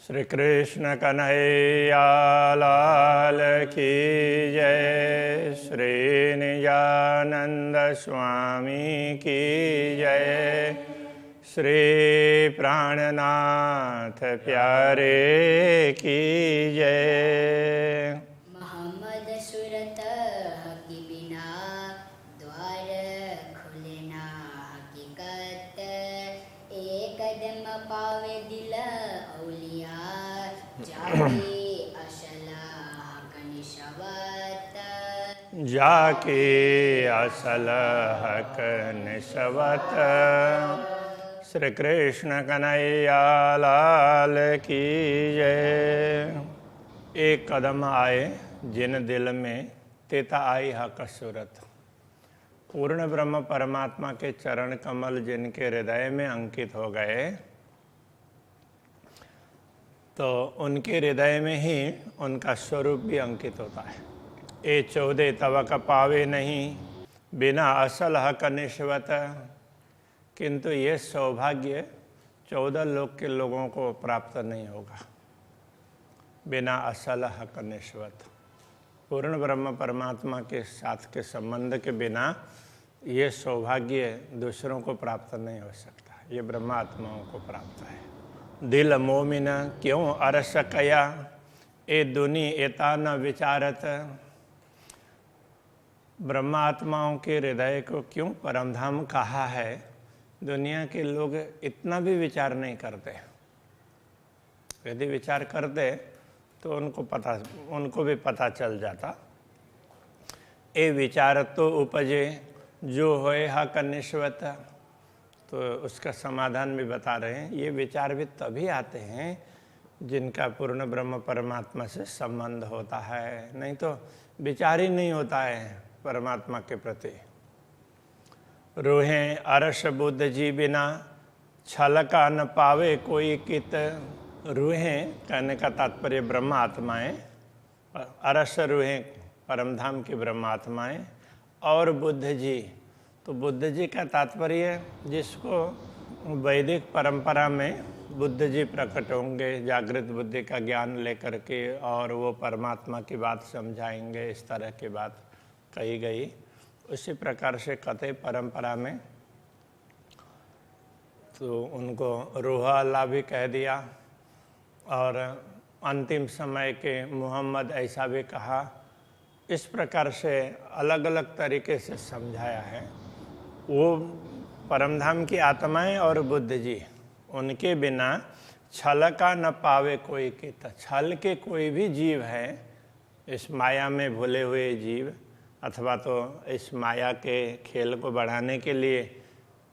श्री कृष्ण कन्हैया लाल की जय। श्री निजानंद स्वामी की जय। श्री प्राणनाथ प्यारे की जय। मोहम्मद सुरत हकी बिना द्वार खुलना हकीकत, एक कदम पावे दिल औलिया जाके असल हक निशवत। जाके असल हक निशवत। श्री कृष्ण कन्हैया लाल की जय। एक कदम आए जिन दिल में तेता आई हक सूरत। पूर्ण ब्रह्म परमात्मा के चरण कमल जिनके हृदय में अंकित हो गए, तो उनके हृदय में ही उनका स्वरूप भी अंकित होता है। ए 14 तवक पावे नहीं, बिना असल हक निश्वत। किंतु ये सौभाग्य 14 लोक के लोगों को प्राप्त नहीं होगा बिना असल हक निश्वत। पूर्ण ब्रह्म परमात्मा के साथ के संबंध के बिना ये सौभाग्य दूसरों को प्राप्त नहीं हो सकता। ये ब्रह्मात्माओं को प्राप्त है। दिल मोमिन क्यों अरस कया, ए दुनी एता न विचारत। ब्रह्मात्माओं के हृदय को क्यों परमधाम कहा है, दुनिया के लोग इतना भी विचार नहीं करते। यदि विचार करते तो उनको भी पता चल जाता। ए विचार तो उपजे जो होए हक निश्वत। तो उसका समाधान भी बता रहे हैं। ये विचार भी तभी आते हैं जिनका पूर्ण ब्रह्म परमात्मा से संबंध होता है, नहीं तो विचार ही नहीं होता है परमात्मा के प्रति। रूहें अरस बुद्ध जी बिना, छल का न पावे कोई कित। रूहें कहने का तात्पर्य ब्रह्म आत्माएं, अरस रूहें परमधाम की ब्रह्म आत्माएं, और बुद्ध जी। तो बुद्ध जी का तात्पर्य जिसको वैदिक परंपरा में बुद्ध जी प्रकट होंगे जागृत बुद्धि का ज्ञान लेकर के, और वो परमात्मा की बात समझाएंगे, इस तरह की बात कही गई। उसी प्रकार से कथे परंपरा में तो उनको रूह अल्लाह भी कह दिया, और अंतिम समय के मोहम्मद ऐसा भी कहा। इस प्रकार से अलग अलग तरीके से समझाया है। वो परमधाम की आत्माएं और बुद्ध जी, उनके बिना छल का न पावे कोई कित। छल के कोई भी जीव है, इस माया में भूले हुए जीव, अथवा तो इस माया के खेल को बढ़ाने के लिए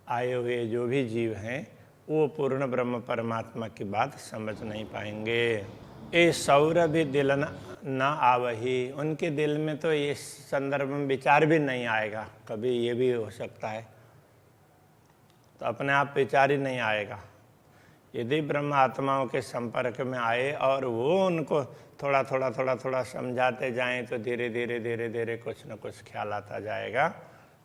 आए हुए जो भी जीव हैं, वो पूर्ण ब्रह्म परमात्मा की बात समझ नहीं पाएंगे। ए सौर भी दिल न आवही। उनके दिल में तो ये संदर्भ में विचार भी नहीं आएगा। कभी ये भी हो सकता है, तो अपने आप विचार ही नहीं आएगा। यदि ब्रह्म आत्माओं के संपर्क में आए और वो उनको थोड़ा थोड़ा समझाते जाएं, तो धीरे धीरे कुछ न कुछ ख्याल आता जाएगा।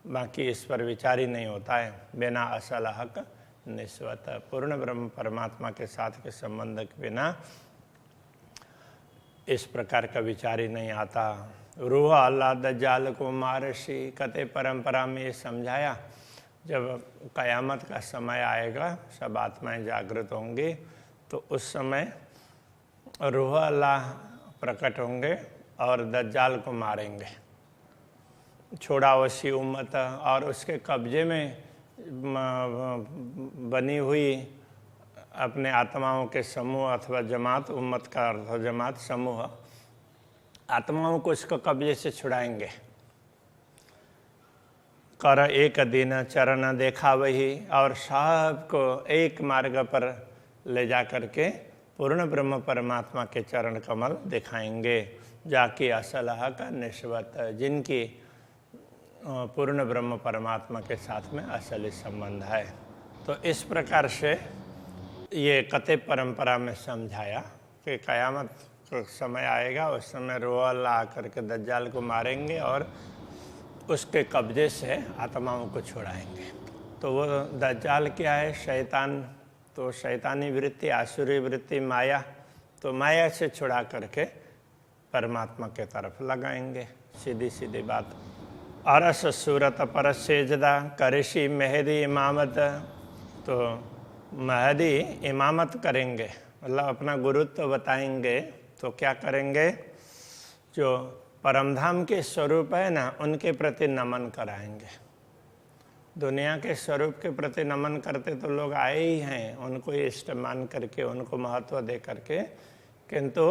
बाकी इस पर विचार ही नहीं होता है। बिना असल हक निस्वत। पूर्ण ब्रह्म परमात्मा के साथ के संबंध के बिना इस प्रकार का विचार ही नहीं आता। रूह अल्लाह दज्जाल को मारशी। कते परंपरा में ये समझाया, जब कयामत का समय आएगा, सब आत्माएं जागृत होंगी, तो उस समय रूह अल्लाह प्रकट होंगे और दज्जाल को मारेंगे। छोड़ावसी उम्मत, और उसके कब्जे में बनी हुई अपने आत्माओं के समूह अथवा जमात, उम्मत का अर्थ जमात समूह, आत्माओं को इसको कब्जे से छुड़ाएंगे। कर एक दिन चरण देखा वही। और सबको एक मार्ग पर ले जा करके पूर्ण ब्रह्म परमात्मा के चरण कमल दिखाएंगे। जाके असल हक निश्वत, जिनकी पूर्ण ब्रह्म परमात्मा के साथ में असली संबंध है। तो इस प्रकार से ये कथे परंपरा में समझाया कि कयामत का समय आएगा, उस समय रूह अल्लाह आकर के दज्जाल को मारेंगे और उसके कब्जे से आत्माओं को छुड़ाएंगे। तो वो दज्जाल क्या है? शैतान। तो शैतानी वृत्ति, आसुरी वृत्ति, माया, तो माया से छुड़ा करके परमात्मा के तरफ लगाएंगे। सीधी सीधी बात। अरस सूरत परस सेजदा करिशी मेहदी इमामत, तो महदी इमामत करेंगे, मतलब अपना गुरुत्व बताएंगे। तो क्या करेंगे, जो परमधाम के स्वरूप है ना, उनके प्रति नमन कराएंगे। दुनिया के स्वरूप के प्रति नमन करते तो लोग आए ही हैं, उनको इष्ट मान करके, उनको महत्व दे करके, किंतु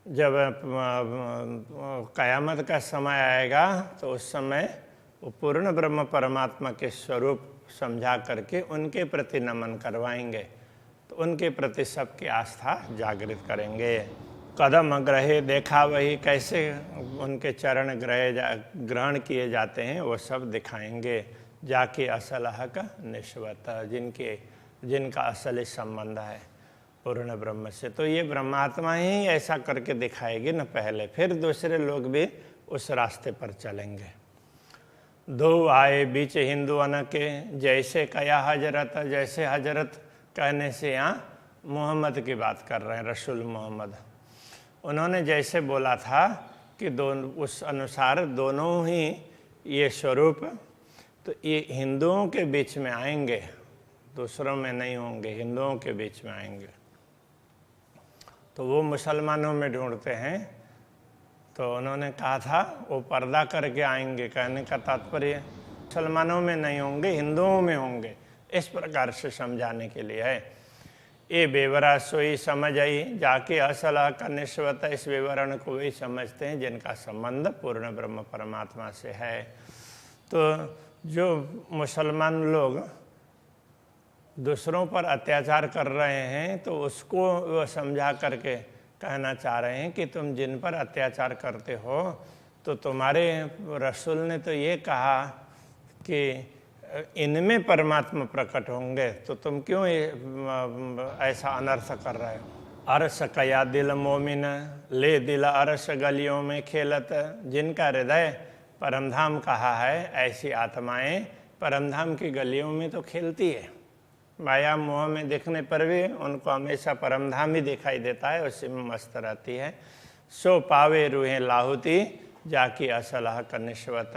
जब कयामत का समय आएगा तो उस समय वो पूर्ण ब्रह्म परमात्मा के स्वरूप समझा करके उनके प्रति नमन करवाएंगे, तो उनके प्रति सबकी आस्था जागृत करेंगे। कदम ग्रहे देखा वही, कैसे उनके चरण ग्रहण किए जाते हैं वो सब दिखाएंगे। जाके असल हक निश्वत, जिनका असली संबंध है पूर्ण ब्रह्म से। तो ये ब्रह्मात्मा ही ऐसा करके दिखाएगी न पहले, फिर दूसरे लोग भी उस रास्ते पर चलेंगे। दो आए बीच हिंदुअन के, जैसे कया हजरत, जैसे हजरत कहने से यहाँ मोहम्मद की बात कर रहे हैं, रसूल मोहम्मद। उन्होंने जैसे बोला था कि उस अनुसार दोनों ही ये स्वरूप, तो ये हिंदुओं के बीच में आएंगे, दूसरों में नहीं होंगे, हिंदुओं के बीच में आएंगे। तो वो मुसलमानों में ढूंढते हैं, तो उन्होंने कहा था वो पर्दा करके आएंगे। कहने का तात्पर्य मुसलमानों में नहीं होंगे, हिंदुओं में होंगे, इस प्रकार से समझाने के लिए है। ये बेवरा सोई समझ आई, जाके असल का निश्वत, इस विवरण को वही समझते हैं जिनका संबंध पूर्ण ब्रह्म परमात्मा से है। तो जो मुसलमान लोग दूसरों पर अत्याचार कर रहे हैं, तो उसको वो समझा करके कहना चाह रहे हैं कि तुम जिन पर अत्याचार करते हो, तो तुम्हारे रसूल ने तो ये कहा कि इनमें परमात्मा प्रकट होंगे, तो तुम क्यों ऐसा अनर्थ कर रहे हो। अरस कया दिल मोमिन, ले दिल अरस गलियों में खेलत, जिनका हृदय परमधाम कहा है, ऐसी आत्माएं परमधाम की गलियों में तो खेलती है। माया मोह में दिखने पर भी उनको हमेशा परमधाम ही दिखाई देता है, उसी में मस्त रहती है। सो पावे रूहें लाहुती, जाकी असलह कनिश्वत,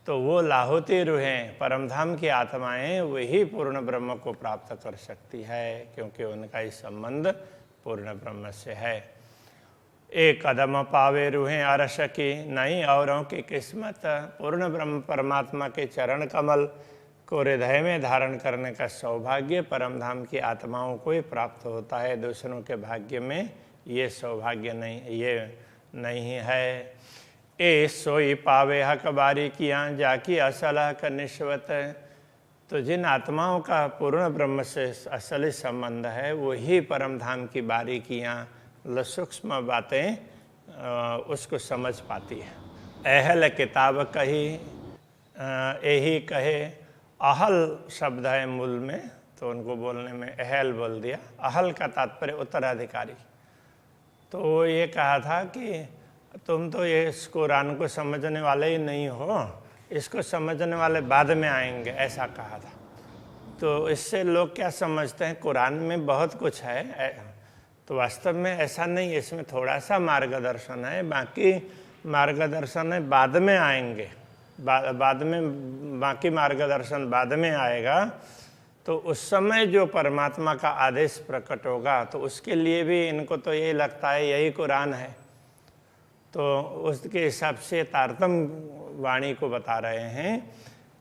तो वो लाहुती रूहें परमधाम की आत्माएं वही पूर्ण ब्रह्म को प्राप्त कर सकती है, क्योंकि उनका ही संबंध पूर्ण ब्रह्म से है। एक कदम पावे रूहें अरस की, नहीं औरों की किस्मत, पूर्ण ब्रह्म परमात्मा के चरण कमल को हृदय में धारण करने का सौभाग्य परमधाम की आत्माओं को ही प्राप्त होता है। दूसरों के भाग्य में ये सौभाग्य नहीं है। ए सोई पावे हक बारी किया, जाकी असल हक निश्वत, तो जिन आत्माओं का पूर्ण ब्रह्म से असली संबंध है, वही परमधाम की बारीकियाँ, सूक्ष्म बातें उसको समझ पाती है। अहल किताब कही, यही कहे, अहल शब्द है मूल में, तो उनको बोलने में अहल बोल दिया। अहल का तात्पर्य उत्तराधिकारी। तो वो ये कहा था कि तुम तो ये इस कुरान को समझने वाले ही नहीं हो, इसको समझने वाले बाद में आएंगे, ऐसा कहा था। तो इससे लोग क्या समझते हैं, कुरान में बहुत कुछ है, तो वास्तव में ऐसा नहीं, इसमें थोड़ा सा मार्गदर्शन है, बाकी मार्गदर्शन है बाद में आएंगे, बाद में बाकी मार्गदर्शन बाद में आएगा। तो उस समय जो परमात्मा का आदेश प्रकट होगा, तो उसके लिए भी इनको तो यही लगता है यही कुरान है, तो उसके हिसाब से तारतम वाणी को बता रहे हैं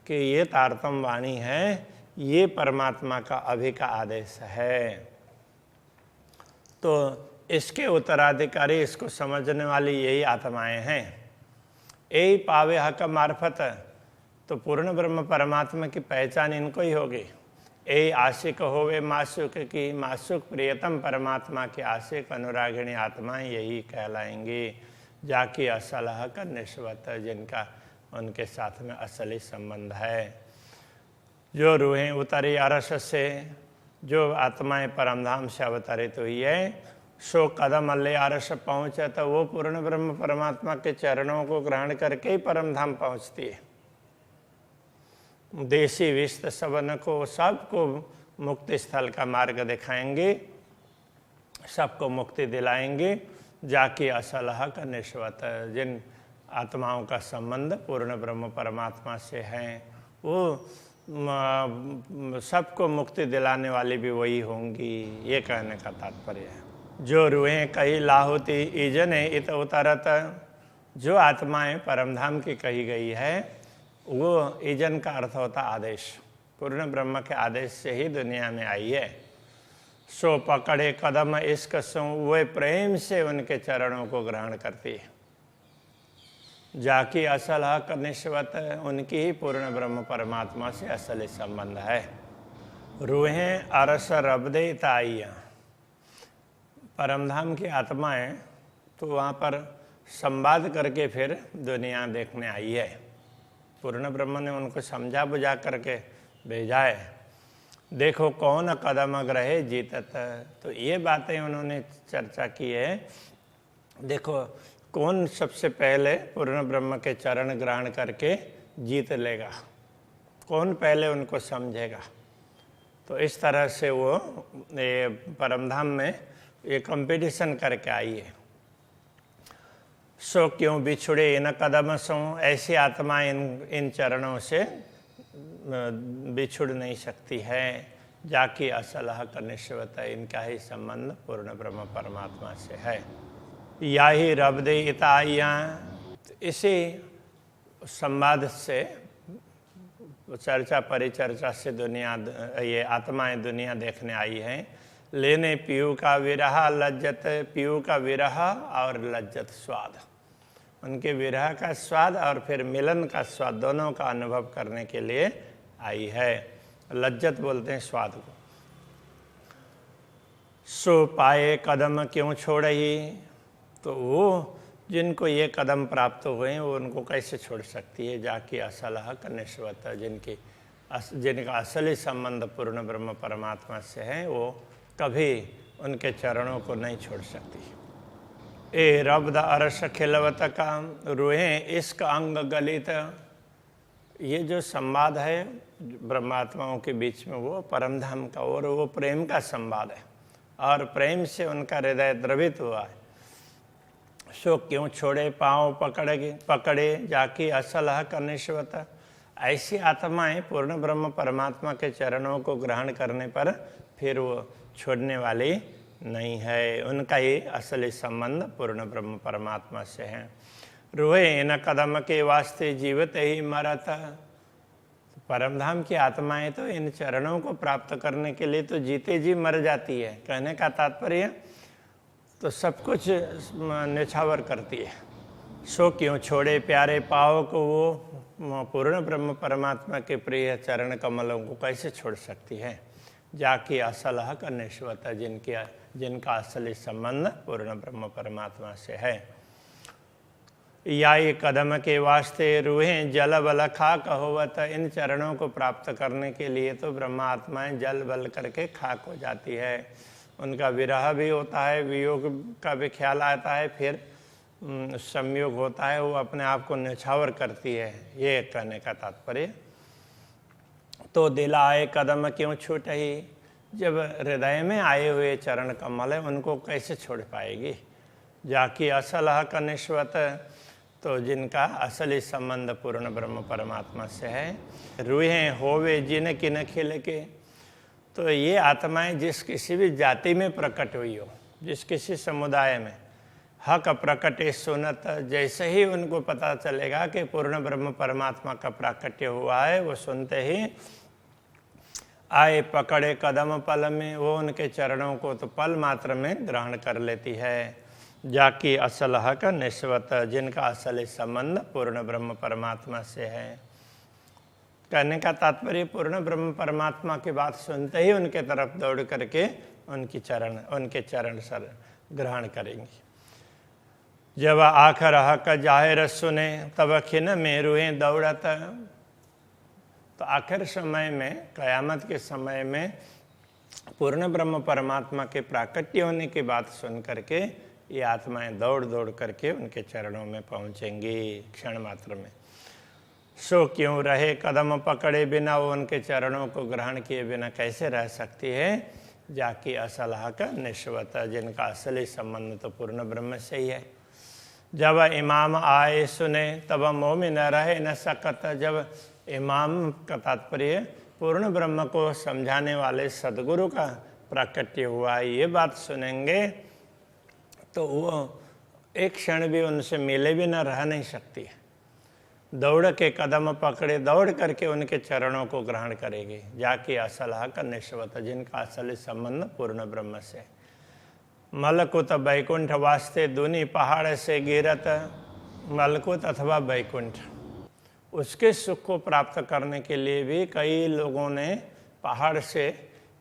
कि ये तारतम वाणी है, ये परमात्मा का अभी का आदेश है। तो इसके उत्तराधिकारी, इसको समझने वाली यही आत्माएं हैं। यही पावे हक मार्फत, तो पूर्ण ब्रह्म परमात्मा की पहचान इनको ही होगी। यही आशिक होवे मासुक की, मासुक प्रियतम परमात्मा के आशिक अनुरागिणी आत्माएं यही कहलाएंगी, जाकी असल हक निश्वत, जिनका उनके साथ में असली संबंध है। जो रूहें उतरी अरस से, जो आत्माएं परमधाम से अवतरित हुई है, सो कदम ले अरस पहुँचे, तो वो पूर्ण ब्रह्म परमात्मा के चरणों को ग्रहण करके ही परमधाम पहुँचती है। देशी विस्त सबन को, सबको मुक्ति स्थल का मार्ग दिखाएंगे। सबको मुक्ति दिलाएंगे, जाकी असल हक निश्वत। जिन आत्माओं का संबंध पूर्ण ब्रह्म परमात्मा से है वो सबको मुक्ति दिलाने वाली भी वही होंगी, ये कहने का तात्पर्य है। जो रूहें कही लाहुति ईजने इत उतरत, जो आत्माएं परमधाम की कही गई है वो ईजन का अर्थ होता आदेश, पूर्ण ब्रह्म के आदेश से ही दुनिया में आई है। सो पकड़े कदम इश्क सो, वे प्रेम से उनके चरणों को ग्रहण करती है। जाकी असल हक निश्वत, उनकी ही पूर्ण ब्रह्म परमात्मा से असली संबंध है। रूहें अरस रबदे ताइयाँ, परमधाम की आत्माएं तो वहाँ पर संवाद करके फिर दुनिया देखने आई है। पूर्ण ब्रह्म ने उनको समझा बुझा करके भेजा है। देखो कौन कदम ग्रहे जीतत, तो ये बातें उन्होंने चर्चा की है। देखो कौन सबसे पहले पूर्ण ब्रह्म के चरण ग्रहण करके जीत लेगा, कौन पहले उनको समझेगा। तो इस तरह से वो ये परमधाम में ये कंपटीशन करके आई है। सो क्यों बिछुड़े इन कदम सो, ऐसी आत्मा इन चरणों से बिछुड़ नहीं सकती है। जाकी असल हक निश्वत, इनका ही संबंध पूर्ण ब्रह्म परमात्मा से है। या ही रबदे इताइयाँ, इसी संवाद से चर्चा परिचर्चा से दुनिया ये आत्माएं दुनिया देखने आई हैं। लेने पीयू का विरह लज्जत, पीयू का विरह और लज्जत स्वाद, उनके विरह का स्वाद और फिर मिलन का स्वाद दोनों का अनुभव करने के लिए आई है। लज्जत बोलते हैं स्वाद को। सो पाए कदम क्यों छोड़ही, तो वो जिनको ये कदम प्राप्त हुए हैं वो उनको कैसे छोड़ सकती है। जाकी असल हक निश्वत, जिनका असली संबंध पूर्ण ब्रह्म परमात्मा से है वो कभी उनके चरणों को नहीं छोड़ सकती। ए रब्द अरस खिलवत का, रूहें इश्क अंग गलित, ये जो संवाद है ब्रह्मात्माओं के बीच में वो परमधाम का और वो प्रेम का संवाद है और प्रेम से उनका हृदय द्रवित हुआ है। सो क्यों छोड़े पाँव पकड़े जाकी असल हक निश्वत, ऐसी आत्माएं पूर्ण ब्रह्म परमात्मा के चरणों को ग्रहण करने पर फिर वो छोड़ने वाली नहीं है। उनका ही असली संबंध पूर्ण ब्रह्म परमात्मा से है। रूहे इन कदम के वास्ते जीवित ही मरत, परमधाम की आत्माएं तो इन चरणों को प्राप्त करने के लिए तो जीते जी मर जाती है। कहने का तात्पर्य तो सब कुछ निछावर करती है। सो क्यों छोड़े प्यारे पाव को, वो पूर्ण ब्रह्म परमात्मा के प्रिय चरण कमलों को कैसे छोड़ सकती है। जाकी असल हक निश्वत, जिनका असली संबंध पूर्ण ब्रह्म परमात्मा से है। या ये कदम के वास्ते रूहें जल बल खाक होवत, इन चरणों को प्राप्त करने के लिए तो ब्रह्मात्माएं जल बल करके खाक हो जाती है। उनका विरह भी होता है, वियोग का भी ख्याल आता है, फिर संयोग होता है, वो अपने आप को न्यौछावर करती है, ये कहने का तात्पर्य। तो दिल आए कदम क्यों छूटही, जब हृदय में आए हुए चरण कमल है उनको कैसे छोड़ पाएगी। जाकी असल हक निश्वत, तो जिनका असली संबंध पूर्ण ब्रह्म परमात्मा से है। रूहें होवे जिन किन खिल के, तो ये आत्माएं जिस किसी भी जाति में प्रकट हुई हो, जिस किसी समुदाय में, हक प्रकटे सुनत, जैसे ही उनको पता चलेगा कि पूर्ण ब्रह्म परमात्मा का प्राकट्य हुआ है, वो सुनते ही आए पकड़े कदम पल में, वो उनके चरणों को तो पल मात्र में ग्रहण कर लेती है। जाकी असल हक निश्वत, जिनका असली संबंध पूर्ण ब्रह्म परमात्मा से है। कहने का तात्पर्य पूर्ण ब्रह्म परमात्मा की बात सुनते ही उनके तरफ दौड़ करके उनके चरण सर ग्रहण करेंगी। जब आखिर हक जाहिर सुने तब खिन में रूहें दौड़त, तो आखिर समय में, कयामत के समय में पूर्ण ब्रह्म परमात्मा के प्राकट्य होने की बात सुन करके ये आत्माएं दौड़ दौड़ करके उनके चरणों में पहुंचेंगी क्षण मात्र में। सो क्यों रहे कदम पकड़े बिना, वो उनके चरणों को ग्रहण किए बिना कैसे रह सकती है। जाकी असलह का निश्वत, जिनका असली संबंध तो पूर्ण ब्रह्म से ही है। जब इमाम आए सुने तब मोमिन रहे न सकत। जब इमाम का तात्पर्य पूर्ण ब्रह्म को समझाने वाले सदगुरु का प्राकट्य हुआ, ये बात सुनेंगे तो वो एक क्षण भी उनसे मिले भी न रह नहीं सकती है। दौड़ के कदम पकड़े, दौड़ करके उनके चरणों को ग्रहण करेगी। जाकी असलह का निश्वत, जिनका असली संबंध पूर्ण ब्रह्म से। मलकुत बैकुंठ वास्ते दूनी पहाड़ से गिरत। मलकुत अथवा बैकुंठ, उसके सुख को प्राप्त करने के लिए भी कई लोगों ने पहाड़ से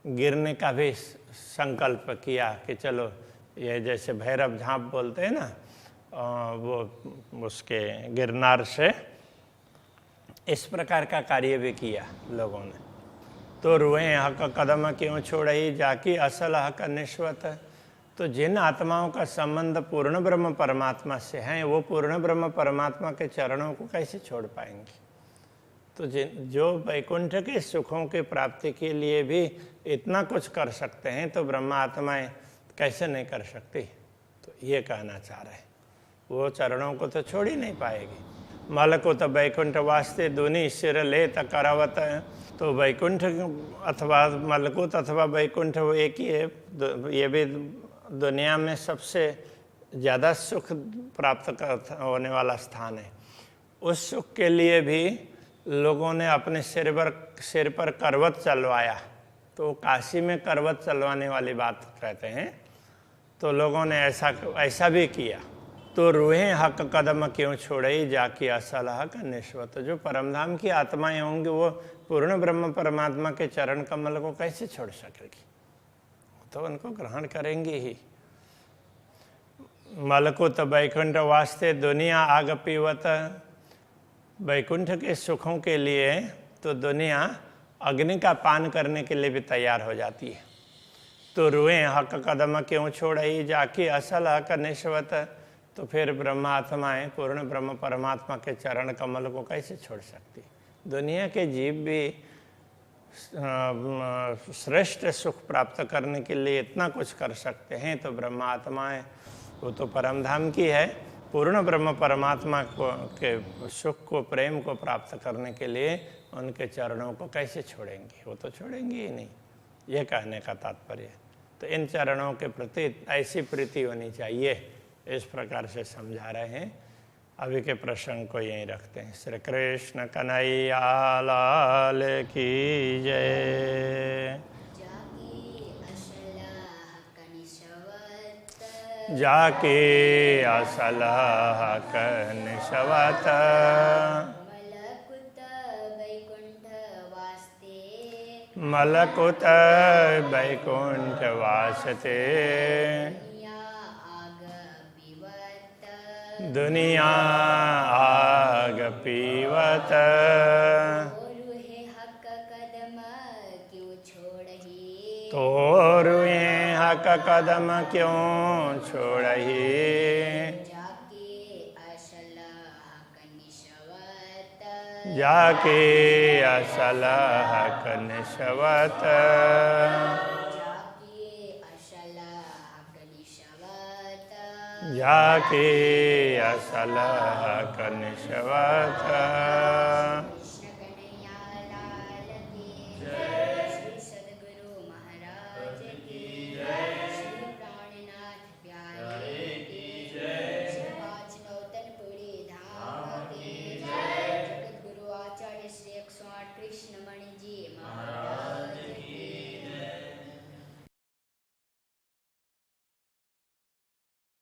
गिरने का भी संकल्प किया कि चलो, ये जैसे भैरव झांप बोलते हैं ना, वो उसके गिरनार से इस प्रकार का कार्य भी किया लोगों ने। तो रुए हक कदम क्यों छोड़ई, जाकी असल हक निश्वत। तो जिन आत्माओं का संबंध पूर्ण ब्रह्म परमात्मा से है, वो पूर्ण ब्रह्म परमात्मा के चरणों को कैसे छोड़ पाएंगे। तो जो वैकुंठ के सुखों की प्राप्ति के लिए भी इतना कुछ कर सकते हैं, तो ब्रह्म आत्माएं कैसे नहीं कर सकती। तो ये कहना चाह रहे हैं, वो चरणों को तो छोड़ ही नहीं पाएगी। मलकुत बैकुंठ वास्ते दूनी सिर ले करावत। तो वैकुंठ अथवा मलकुत अथवा बैकुंठ वो एक ही है। ये भी दुनिया में सबसे ज़्यादा सुख प्राप्त होने वाला स्थान है। उस सुख के लिए भी लोगों ने अपने सिर पर करवत चलवाया। तो काशी में करवत चलवाने वाली बात कहते हैं। तो लोगों ने ऐसा भी किया। तो रूहें हक कदम क्यों छोड़ई, जाकी असलह का निश्वत। जो परमधाम की आत्माएं होंगी वो पूर्ण ब्रह्म परमात्मा के चरण कमल को कैसे छोड़ सकेगी, तो उनको ग्रहण करेंगी ही। मलकुत बैकुंठ वास्ते दुनिया आग पीवत। बैकुंठ के सुखों के लिए तो दुनिया अग्नि का पान करने के लिए भी तैयार हो जाती है। तो रुएं हक कदम क्यों छोड़ई, जाकी असल हक निश्वत। तो फिर ब्रह्मात्माएं पूर्ण ब्रह्म परमात्मा के चरण कमल को कैसे छोड़ सकती। दुनिया के जीव भी श्रेष्ठ सुख प्राप्त करने के लिए इतना कुछ कर सकते हैं, तो ब्रह्मात्माएं वो तो परमधाम की है। पूर्ण ब्रह्म परमात्मा को के सुख को, प्रेम को प्राप्त करने के लिए उनके चरणों को कैसे छोड़ेंगी, वो तो छोड़ेंगी ही नहीं। ये कहने का तात्पर्य। तो इन चरणों के प्रति ऐसी प्रीति होनी चाहिए, इस प्रकार से समझा रहे हैं। अभी के प्रसंग को यहीं रखते हैं। श्री कृष्ण कन्हैया लाल की जय। जाके असलह का निश्वत। मलकुत बैकुंठ वास्ते दुनिया आग पीवत। तो रुए हक कदम क्यों छोड़ही, जाके असलह का निश्वत। जाके असलह का निश्वत।